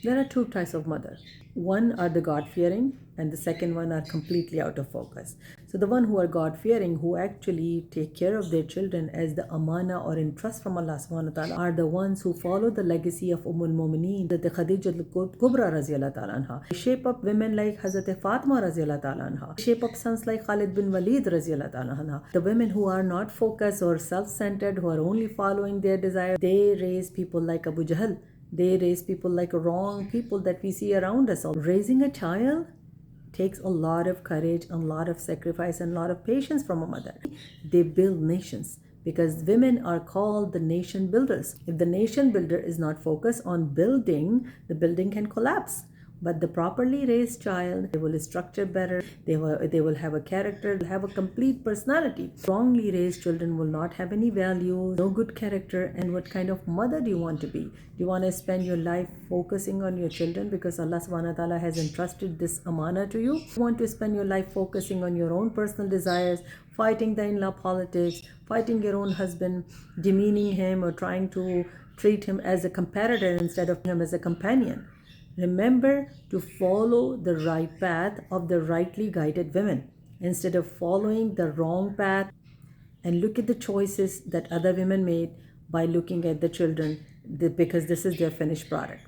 There are two types of mother. One are the God-fearing, and the second one are completely out of focus. So the one who are God-fearing, who actually take care of their children as the amana or entrust from Allah subhanahu wa ta'ala, are the ones who follow the legacy of Ummul Mumineen, the Khadija al-Kubra radiallahu ta'ala anha. They shape up women like Hazrat Fatima radiallahu ta'ala anha. They shape up sons like Khalid bin Walid radiallahu ta'ala anha. The women who are not focused or self-centered, who are only following their desire, they raise people like Abu Jahl. They raise people like wrong people that we see around us. Raising a child takes a lot of courage, a lot of sacrifice, and a lot of patience from a mother. They build nations because women are called the nation builders. If the nation builder is not focused on building, the building can collapse. But the properly raised child, they will structure better, they will have a character, have a complete personality. Wrongly raised children will not have any value, no good character. And what kind of mother do you want to be? Do you want to spend your life focusing on your children because Allah subhanahu wa ta'ala has entrusted this amana to you? You want to spend your life focusing on your own personal desires, fighting the in-law politics, fighting your own husband, demeaning him or trying to treat him as a competitor instead of him as a companion. Remember to follow the right path of the rightly guided women instead of following the wrong path, and look at the choices that other women made by looking at the children because this is their finished product.